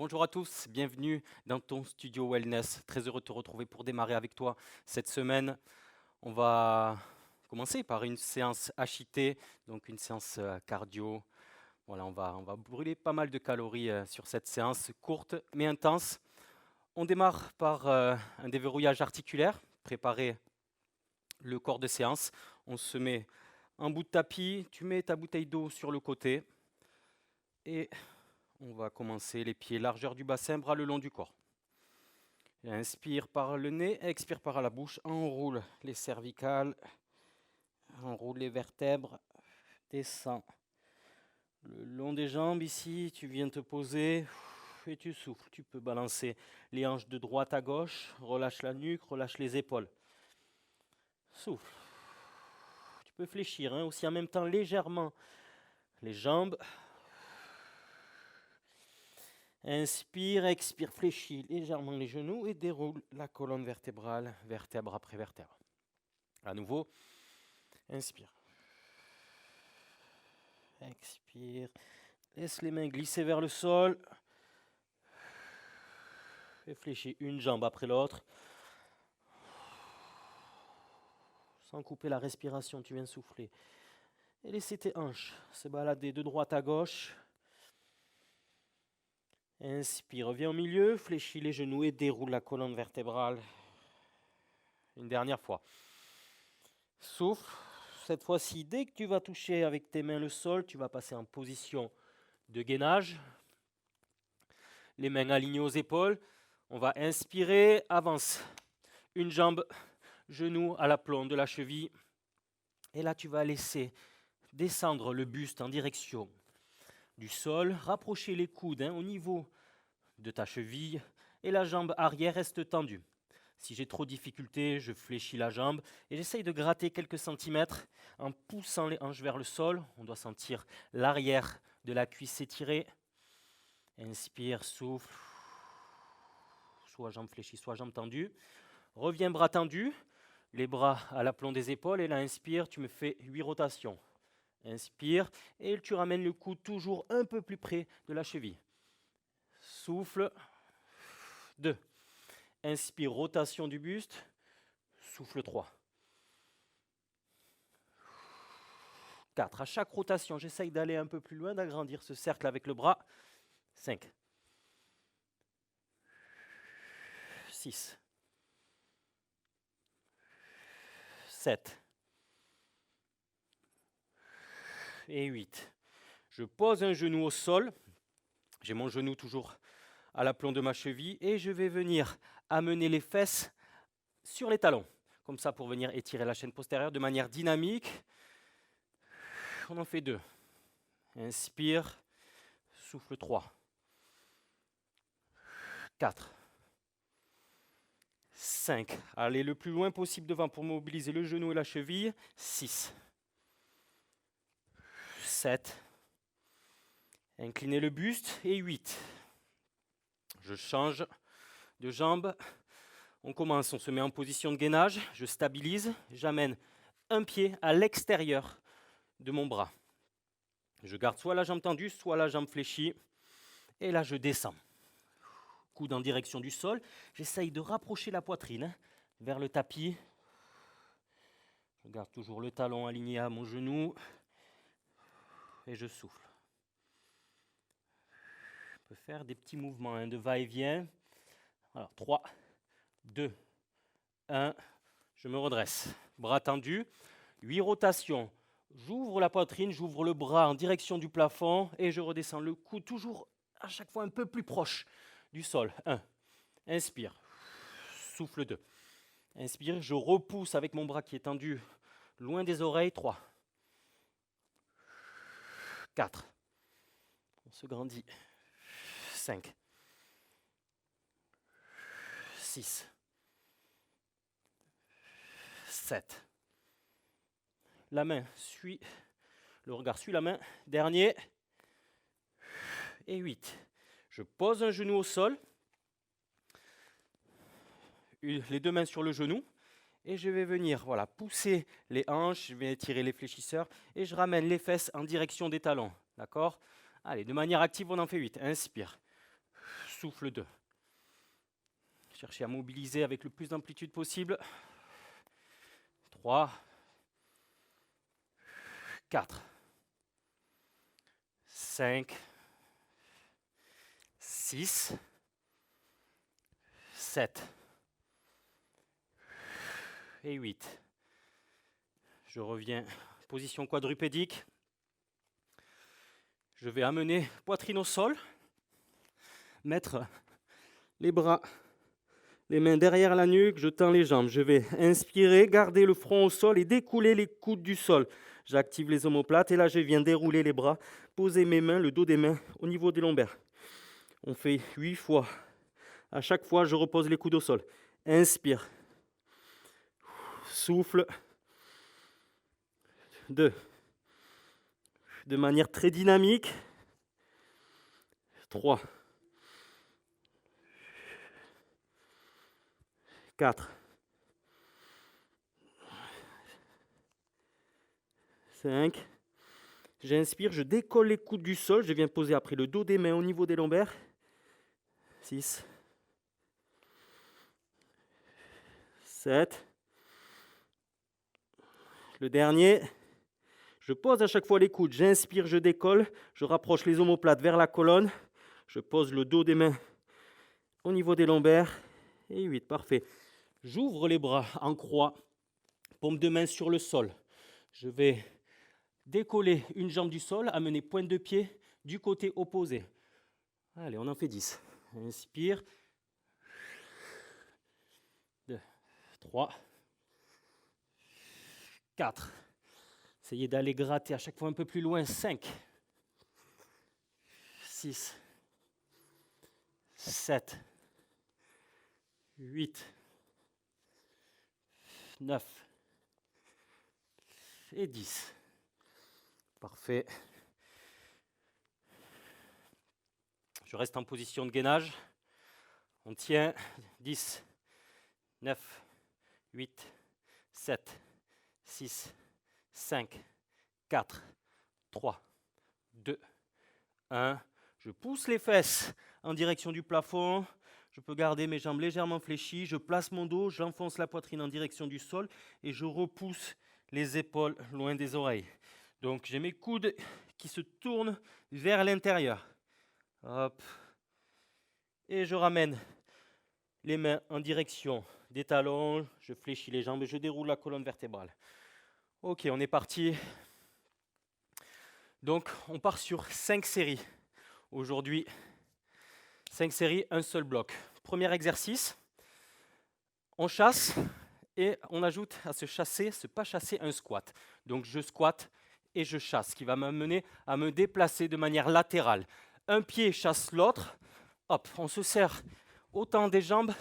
Bonjour à tous, bienvenue dans ton studio Wellness. Très heureux de te retrouver pour démarrer avec toi cette semaine. On va commencer par une séance HIIT, donc une séance cardio. Voilà, on va brûler pas mal de calories sur cette séance courte mais intense. On démarre par un déverrouillage articulaire, préparer le corps de séance. On se met en bout de tapis, tu mets ta bouteille d'eau sur le côté et on va commencer les pieds largeur du bassin, bras le long du corps. Inspire par le nez, expire par la bouche, enroule les cervicales, enroule les vertèbres, descends le long des jambes ici, tu viens te poser et tu souffles. Tu peux balancer les hanches de droite à gauche, relâche la nuque, relâche les épaules. Souffle. Tu peux fléchir aussi en même temps légèrement les jambes. Inspire, expire, fléchis légèrement les genoux et déroule la colonne vertébrale, vertèbre après vertèbre. À nouveau, inspire. Expire. Laisse les mains glisser vers le sol. Et fléchis une jambe après l'autre. Sans couper la respiration, tu viens souffler. Et laissez tes hanches se balader de droite à gauche. Inspire, reviens au milieu, fléchis les genoux et déroule la colonne vertébrale. Une dernière fois. Souffle. Cette fois-ci, dès que tu vas toucher avec tes mains le sol, tu vas passer en position de gainage. Les mains alignées aux épaules. On va inspirer, avance. Une jambe, genou à l'aplomb de la cheville. Et là, tu vas laisser descendre le buste en direction du sol. Rapprocher les coudes au niveau de ta cheville. Et la jambe arrière reste tendue. Si j'ai trop de difficultés, je fléchis la jambe et j'essaye de gratter quelques centimètres en poussant les hanches vers le sol. On doit sentir l'arrière de la cuisse s'étirer. Inspire, souffle. Soit jambe fléchie, soit jambe tendue. Reviens bras tendus, les bras à l'aplomb des épaules. Et là, inspire, tu me fais 8 rotations. Inspire et tu ramènes le coude toujours un peu plus près de la cheville. Souffle. 2. Inspire, rotation du buste. Souffle 3. 4. À chaque rotation, j'essaye d'aller un peu plus loin, d'agrandir ce cercle avec le bras. 5. 6. 7. Et 8. Je pose un genou au sol. J'ai mon genou toujours à l'aplomb de ma cheville et je vais venir amener les fesses sur les talons. Comme ça pour venir étirer la chaîne postérieure de manière dynamique. On en fait 2. Inspire, souffle 3. 4. 5. Allez le plus loin possible devant pour mobiliser le genou et la cheville. 6. 7. Inclinez le buste et 8. Je change de jambe. On commence, on se met en position de gainage. Je stabilise, j'amène un pied à l'extérieur de mon bras. Je garde soit la jambe tendue, soit la jambe fléchie. Et là, je descends. Coude en direction du sol. J'essaye de rapprocher la poitrine vers le tapis. Je garde toujours le talon aligné à mon genou. Et je souffle. Je peux faire des petits mouvements de va-et-vient. Alors, 3, 2, 1. Je me redresse. Bras tendus. 8 rotations. J'ouvre la poitrine, j'ouvre le bras en direction du plafond et je redescends le cou toujours à chaque fois un peu plus proche du sol. 1. Inspire. Souffle 2. Inspire, je repousse avec mon bras qui est tendu loin des oreilles. 3. 4. On se grandit. 5. 6. 7. La main suit, le regard suit la main. Dernier. Et 8. Je pose un genou au sol. Les deux mains sur le genou. Et je vais venir pousser les hanches, je vais étirer les fléchisseurs et je ramène les fesses en direction des talons. D'accord ? Allez, de manière active, on en fait 8. Inspire. souffle 2. Cherchez à mobiliser avec le plus d'amplitude possible. 3, 4, 5, 6, 7 et 8. Je reviens, position quadrupédique. Je vais amener poitrine au sol, mettre les bras, les mains derrière la nuque, je tends les jambes. Je vais inspirer, garder le front au sol et découler les coudes du sol. J'active les omoplates et là je viens dérouler les bras, poser mes mains, le dos des mains au niveau des lombaires. On fait 8 fois. À chaque fois, je repose les coudes au sol. Inspire. Souffle. 2. De manière très dynamique. 3. 4. 5. J'inspire, je décolle les coudes du sol. Je viens poser après le dos des mains au niveau des lombaires. 6. 7. Le dernier. Je pose à chaque fois les coudes. J'inspire, je décolle. Je rapproche les omoplates vers la colonne. Je pose le dos des mains au niveau des lombaires. Et 8, parfait. J'ouvre les bras en croix, paume de main sur le sol. Je vais décoller une jambe du sol, amener pointe de pied du côté opposé. Allez, on en fait 10. Inspire. 2, 3, 4. Essayez d'aller gratter à chaque fois un peu plus loin. 5, 6, 7, 8, 9 et 10. Parfait. Je reste en position de gainage. On tient 10, 9, 8, 7, 6, 5, 4, 3, 2, 1. Je pousse les fesses en direction du plafond. Je peux garder mes jambes légèrement fléchies. Je place mon dos, j'enfonce la poitrine en direction du sol et je repousse les épaules loin des oreilles. Donc j'ai mes coudes qui se tournent vers l'intérieur. Hop. Et je ramène les mains en direction des talons. Je fléchis les jambes et je déroule la colonne vertébrale. Ok, on est parti. Donc on part sur 5 séries. Aujourd'hui, 5 séries, un seul bloc. Premier exercice, on chasse et on ajoute à ce chasser, ce pas chasser, un squat. Donc je squatte et je chasse, ce qui va m'amener à me déplacer de manière latérale. Un pied chasse l'autre, hop, on se serre autant des jambes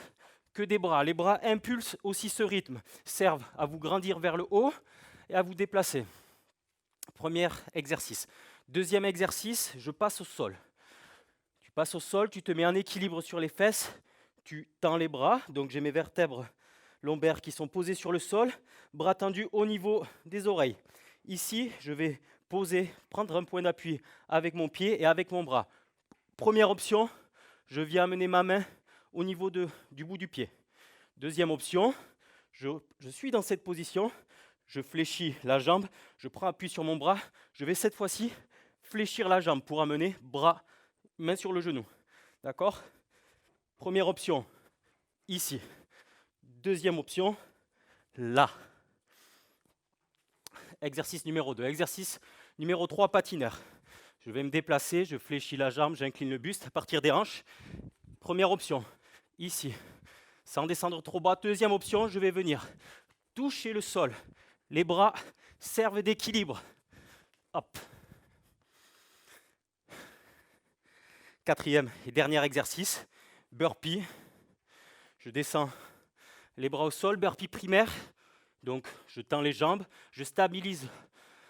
que des bras. Les bras impulsent aussi ce rythme, servent à vous grandir vers le haut et à vous déplacer. Premier exercice. Deuxième exercice, je passe au sol. Tu passes au sol, tu te mets en équilibre sur les fesses, tu tends les bras, donc j'ai mes vertèbres lombaires qui sont posées sur le sol, bras tendus au niveau des oreilles. Ici, je vais poser, prendre un point d'appui avec mon pied et avec mon bras. Première option, je viens amener ma main au niveau du bout du pied. Deuxième option, je suis dans cette position, je fléchis la jambe, je prends appui sur mon bras, je vais cette fois-ci fléchir la jambe pour amener bras, main sur le genou. D'accord ? Première option, ici. Deuxième option, là. Exercice numéro 2. Exercice numéro 3, patineur. Je vais me déplacer, je fléchis la jambe, j'incline le buste à partir des hanches. Première option, ici, sans descendre trop bas. Deuxième option, je vais venir toucher le sol. Les bras servent d'équilibre. Hop. Quatrième et dernier exercice, burpee. Je descends les bras au sol, burpee primaire. Donc, je tends les jambes, je stabilise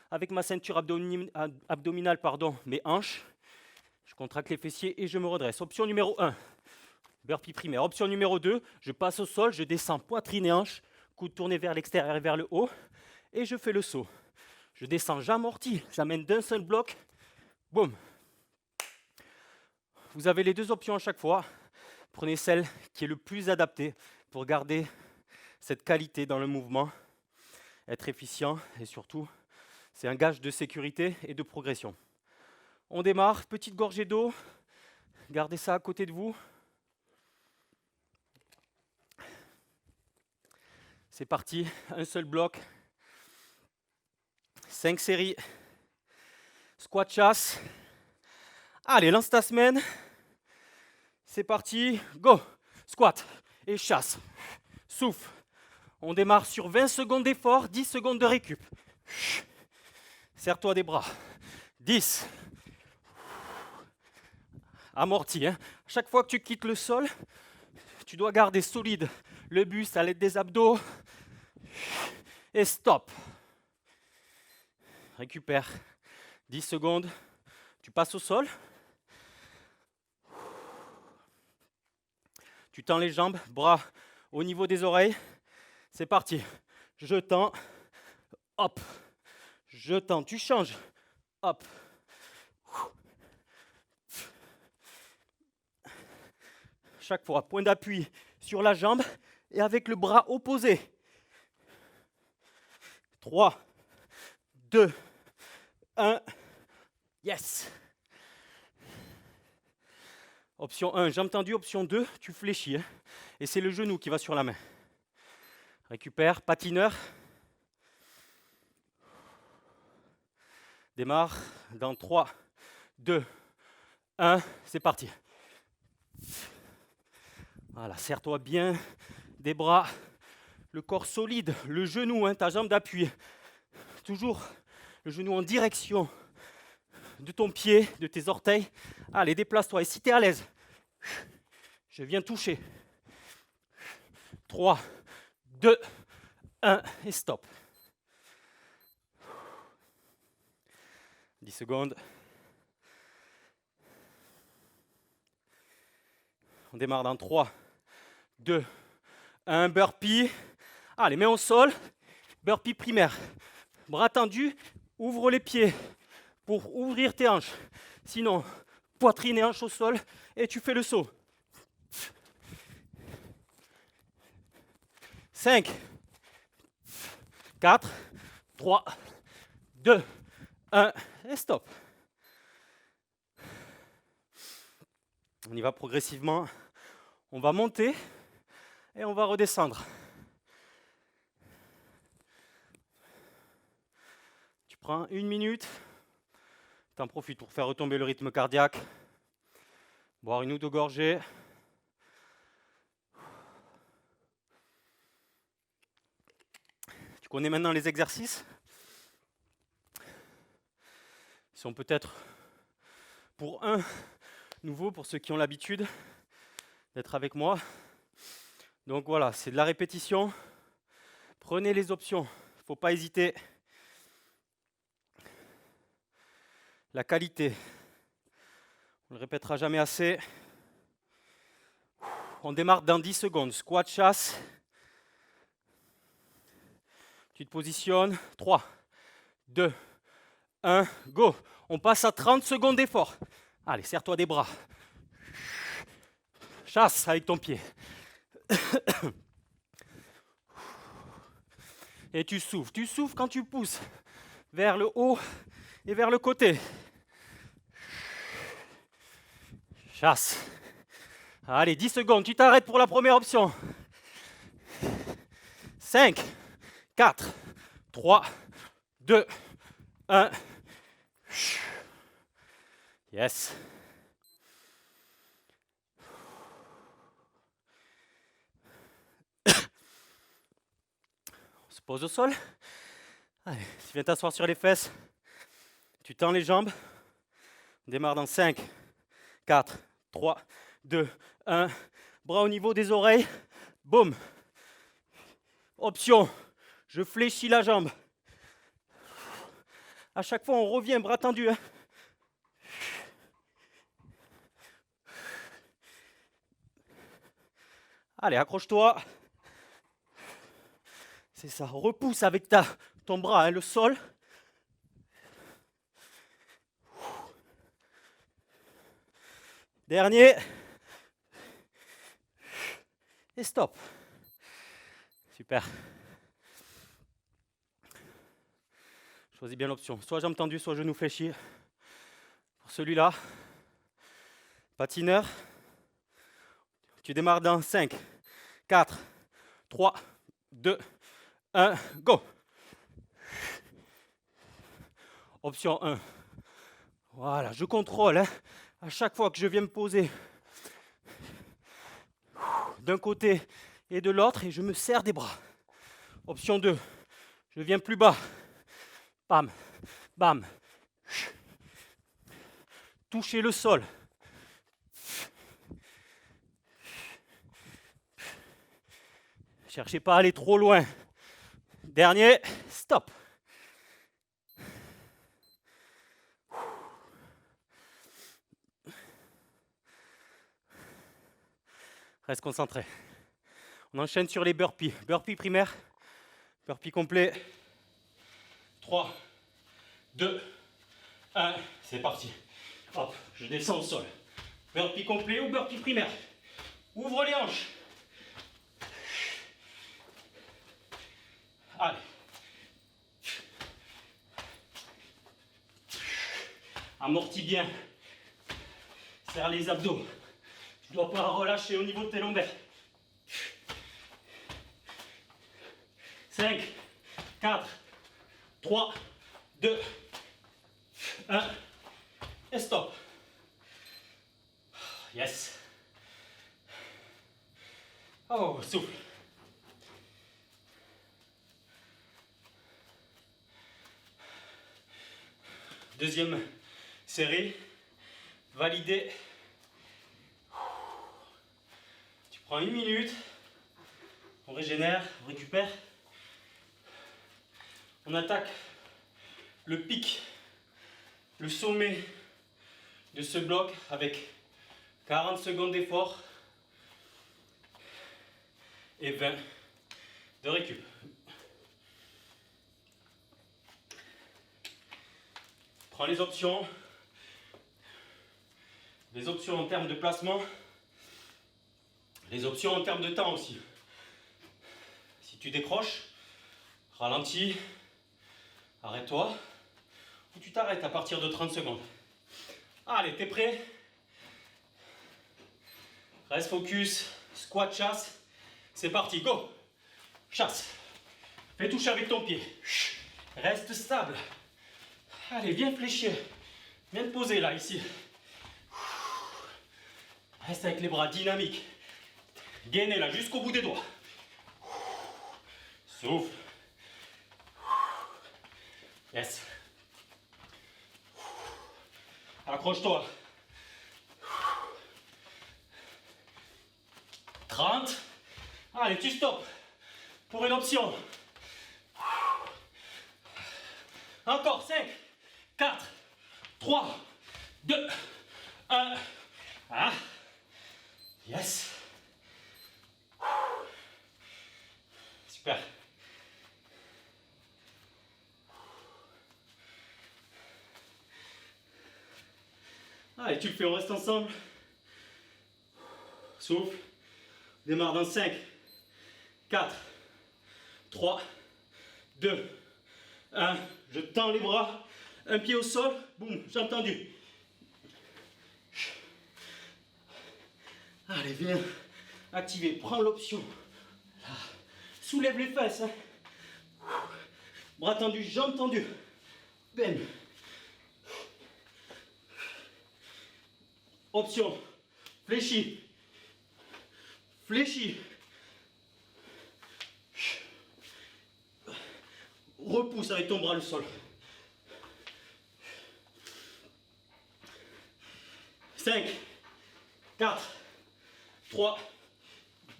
avec ma ceinture abdominale, mes hanches. Je contracte les fessiers et je me redresse. Option numéro 1, burpee primaire. Option numéro 2, je passe au sol, je descends poitrine et hanches, coude tourné vers l'extérieur et vers le haut, et je fais le saut. Je descends, j'amortis, j'amène d'un seul bloc, boum. Vous avez les deux options à chaque fois. Prenez celle qui est le plus adaptée pour garder cette qualité dans le mouvement, être efficient et surtout, c'est un gage de sécurité et de progression. On démarre, petite gorgée d'eau, gardez ça à côté de vous. C'est parti, un seul bloc, 5 séries, squat chasse. Allez, lance ta semaine, c'est parti, go, squat et chasse, souffle. On démarre sur 20 secondes d'effort, 10 secondes de récup. Serre-toi des bras, 10. Amorti, hein. Chaque fois que tu quittes le sol, tu dois garder solide le buste à l'aide des abdos. Et stop. Récupère. 10 secondes. Tu passes au sol. Tu tends les jambes, bras au niveau des oreilles. C'est parti. Je tends. Hop. Je tends. Tu changes. Hop. Chaque fois, point d'appui sur la jambe et avec le bras opposé. 3, 2, 1. Yes. Option 1, jambe tendue. Option 2, tu fléchis. Hein, et c'est le genou qui va sur la main. Récupère, patineur. Démarre dans 3, 2, 1. C'est parti. Voilà, serre-toi bien des bras, le corps solide, le genou, hein, ta jambe d'appui. Toujours le genou en direction de ton pied, de tes orteils. Allez, déplace-toi. Et si tu es à l'aise, je viens toucher. 3, 2, 1 et stop. 10 secondes. On démarre dans 3, 2, 1, burpee. Allez, mains au sol. Burpee primaire. Bras tendus, ouvre les pieds pour ouvrir tes hanches. Sinon, poitrine et hanches au sol et tu fais le saut. 5, 4, 3, 2, 1 et stop. On y va progressivement. On va monter et on va redescendre. Tu prends 1 minute. Tu en profites pour faire retomber le rythme cardiaque. Boire 1 ou 2 gorgées. Tu connais maintenant les exercices. Ils sont peut-être pour un nouveau, pour ceux qui ont l'habitude d'être avec moi. Donc voilà, c'est de la répétition. Prenez les options, il ne faut pas hésiter. La qualité, on ne le répétera jamais assez. On démarre dans 10 secondes. Squat, chasse. Tu te positionnes. 3, 2, 1, go. On passe à 30 secondes d'effort. Allez, serre-toi des bras. Chasse avec ton pied. Et tu souffles. Tu souffles quand tu pousses vers le haut et vers le côté. Chasse. Allez, 10 secondes. Tu t'arrêtes pour la première option. 5, 4, 3, 2, 1. Yes. On se pose au sol. Allez, tu viens t'asseoir sur les fesses. Tu tends les jambes. On démarre dans 5, 4, 3, 2, 1. Bras au niveau des oreilles. Boum. Option. Je fléchis la jambe. À chaque fois, on revient, bras tendus. Hein. Allez, accroche-toi. C'est ça. Repousse avec ton bras, hein, le sol. Dernier. et stop. Super. Choisis bien l'option. Soit jambes tendues, soit genoux fléchis. Pour celui-là, patineur, tu démarres dans 5, 4, 3, 2, 1, go. Option 1. Voilà, je contrôle. Hein. À chaque fois que je viens me poser d'un côté et de l'autre et je me serre des bras. Option 2. Je viens plus bas. Bam, bam. Toucher le sol. Cherchez pas à aller trop loin. Dernier, stop. Reste concentré. On enchaîne sur les burpees. Burpee primaire. Burpee complet. 3, 2, 1. C'est parti. Hop, je descends au sol. Burpee complet ou burpee primaire. Ouvre les hanches. Allez. Amortis bien. Serre les abdos. Tu ne dois pas relâcher au niveau de tes lombaires. 5, 4, 3, 2, 1. Et stop. Yes. Oh, souffle. Deuxième série. Validé. Tu prends 1 minute. On régénère, on récupère. On attaque le pic, le sommet de ce bloc avec 40 secondes d'effort et 20 de récup. Prends les options. Les options en termes de placement. Les options en termes de temps aussi. Si tu décroches, ralentis, arrête-toi. Ou tu t'arrêtes à partir de 30 secondes. Allez, t'es prêt? Reste focus, squat, chasse. C'est parti, go. Chasse. Fais toucher avec ton pied. Reste stable. Allez, viens fléchir. Viens te poser là, ici. Reste avec les bras dynamiques. Gainez là, jusqu'au bout des doigts. Souffle. Yes. Accroche-toi. 30. Allez, tu stops. Pour une option. Encore 5, 4, 3, 2, 1. Ah. Yes. Super. Allez, tu le fais, on reste ensemble. Souffle. Démarre dans 5, 4, 3, 2, 1. Je tends les bras. Un pied au sol. Boum, j'ai entendu. Allez, viens. Activer. Prends l'option. Soulève les fesses. Hein. Bras tendus, jambes tendues. Ben. Option. Fléchi. Fléchi. Repousse avec ton bras le sol. 5, 4, 3,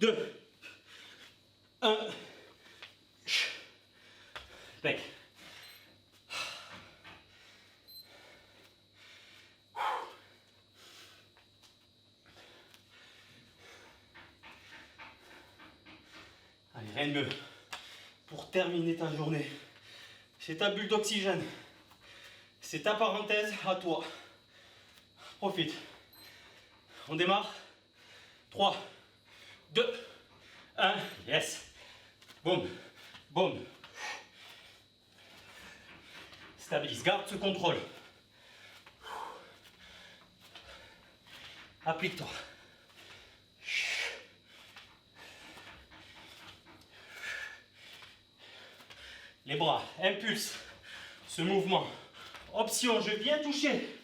2, 1. Bec. Allez, rien de mieux pour terminer ta journée. C'est ta bulle d'oxygène. C'est ta parenthèse à toi. Profite. On démarre. 3, 2, 1, yes. Boum, boum. Stabilise, garde ce contrôle. Applique-toi. Les bras, impulse ce mouvement. Option, je viens toucher.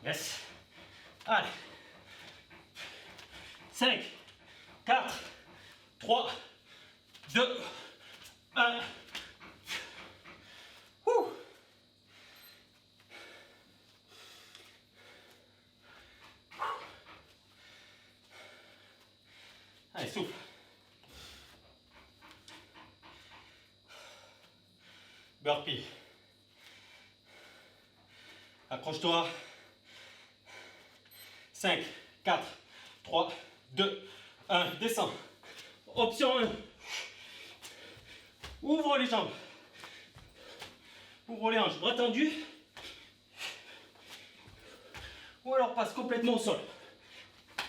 Yes. Allez. 5, 4, 3, 2, 1. Ouh. Allez, souffle. Burpee. Accroche-toi. 5, 4, 3, 2, 1. Descends. Option 1. Ouvre les jambes. Ouvre les hanches. Bras tendus. Ou alors passe complètement au sol.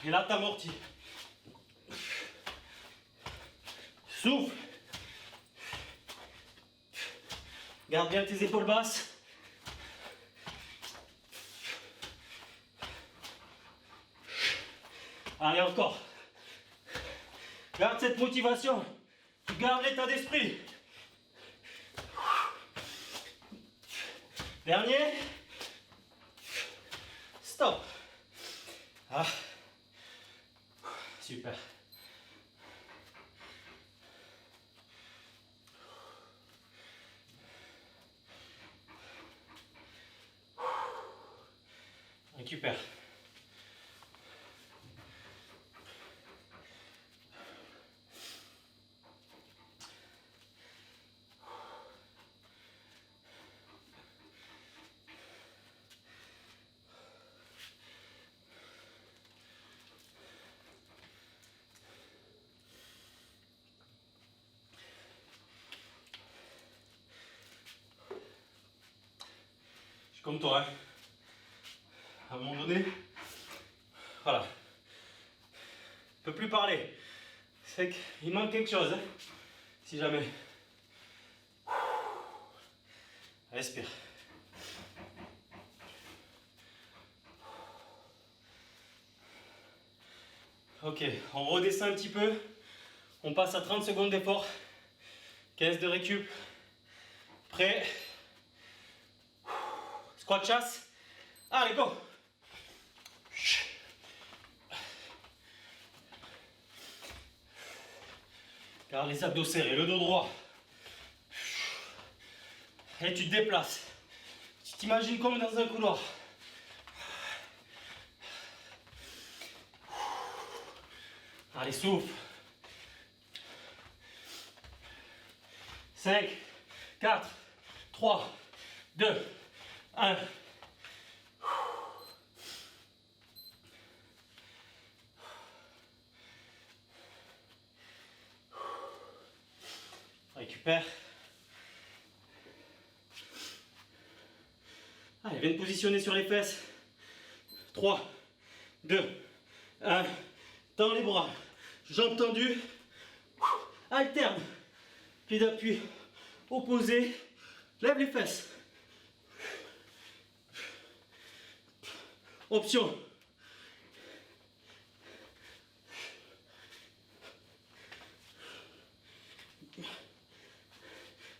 Et là, t'amortis. Souffle. Garde bien tes épaules basses. Allez, encore. Garde cette motivation. Garde l'état d'esprit. Dernier. Stop. Ah. Super. Récupère. Je suis comme toi, hein. À un moment donné, voilà. Je peux plus parler. C'est qu'il manque quelque chose, hein. Si jamais. Respire. Ok, on redescend un petit peu. On passe à 30 secondes d'effort. 15 de récup. Prêt. Squat chasse. Allez, go. Garde les abdos serrés, le dos droit. Et tu te déplaces. Tu t'imagines comme dans un couloir. Allez, souffle. 5, 4, 3, 2, 1. Récupère. Allez, viens te positionner sur les fesses. 3, 2, 1. Tends les bras. Jambes tendues. Alterne. Pied d'appui opposé. Lève les fesses. Option.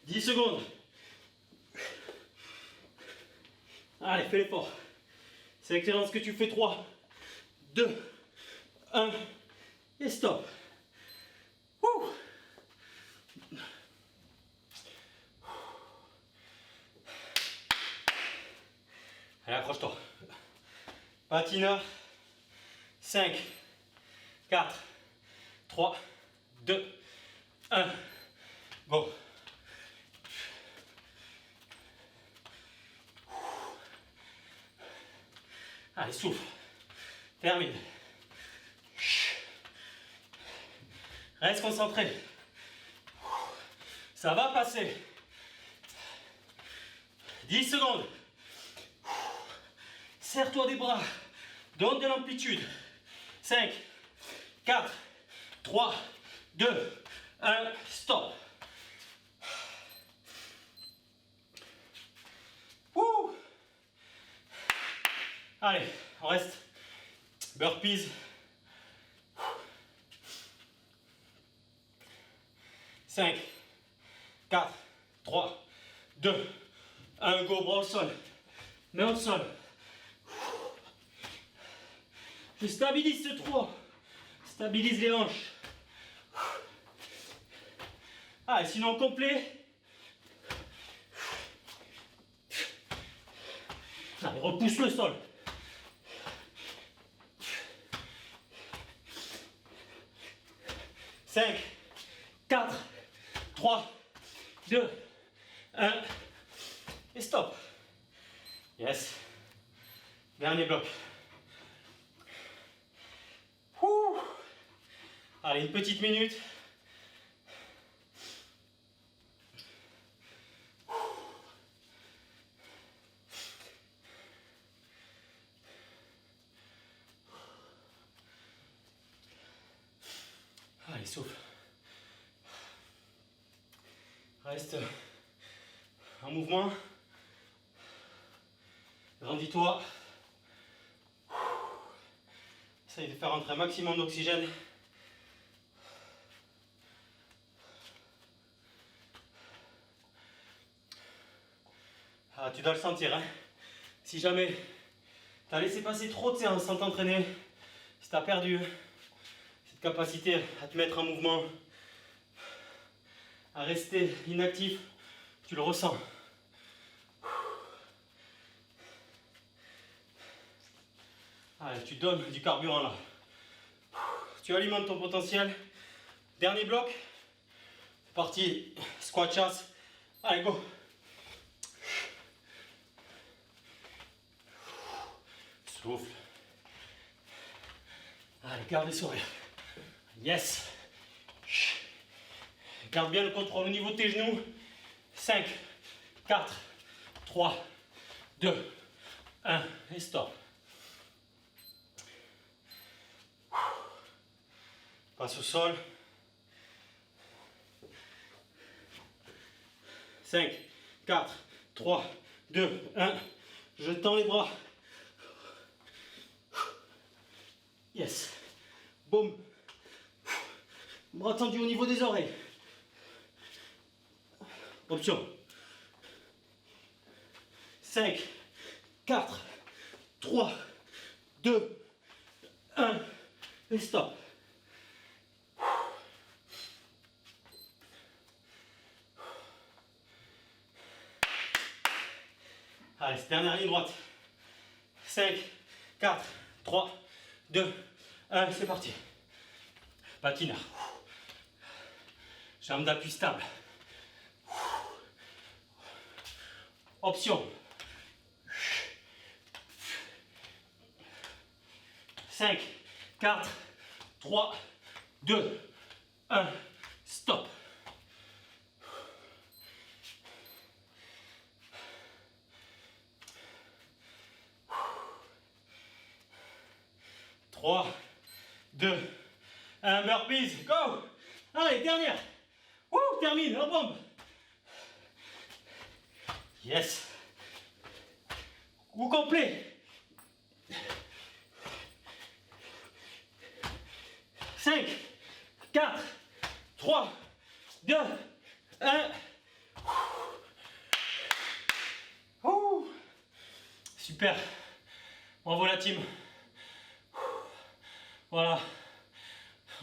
« 10 secondes. Allez, fais l'effort. C'est excellent ce que tu fais. 3, 2, 1. Et stop. Ouh. Allez, accroche-toi. Patineur. 5, 4, 3, 2, 1. Go. Allez, souffle. Termine. Reste concentré. Ça va passer. 10 secondes. Serre-toi des bras. Donne de l'amplitude. 5, 4, 3, 2, 1, stop. Ouh. Allez, on reste. Burpees. 5, 4, 3, 2, 1, go, bras au sol. Main au sol. Je stabilise ce 3. Stabilise les hanches. Ah, et sinon complet. Allez, repousse le sol. Cinq, 4, 3, 2, 1. Et stop. Yes. Dernier bloc. Ouh. Allez, une petite minute. Allez, souffle. Reste en mouvement. Grandis-toi. Essaye de faire rentrer un maximum d'oxygène. Ah, tu dois le sentir, hein. Si jamais tu as laissé passer trop de séances sans t'entraîner, si tu as perdu cette capacité à te mettre en mouvement, à rester inactif, tu le ressens. Allez, tu donnes du carburant là. Tu alimentes ton potentiel. Dernier bloc. C'est parti. Squat chasse. Allez, go. Souffle. Allez, garde le sourire. Yes. Garde bien le contrôle au niveau de tes genoux. 5, 4, 3, 2, 1 et stop. Passe au sol. 5, 4, 3, 2, 1. Je tends les bras. Yes. Boum. Bras tendus au niveau des oreilles. Option. 5, 4, 3, 2, 1 et stop. Allez, dernière ligne droite. 5, 4, 3, 2, 1, c'est parti. Patineur. Jambe d'appui stable. Option. 5, 4, 3, 2, 1, stop. Trois, 2, 1, burpees, go! Allez, dernière. Ouh, termine, en bombe. Yes. Ou complet. 5, 4, 3, 2, 1. Ouh. Super. Bravo la team. Voilà.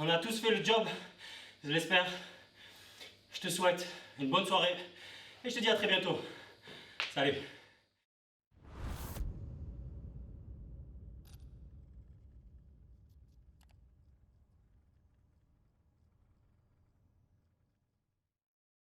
On a tous fait le job, je l'espère. Je te souhaite une bonne soirée et je te dis à très bientôt. Salut.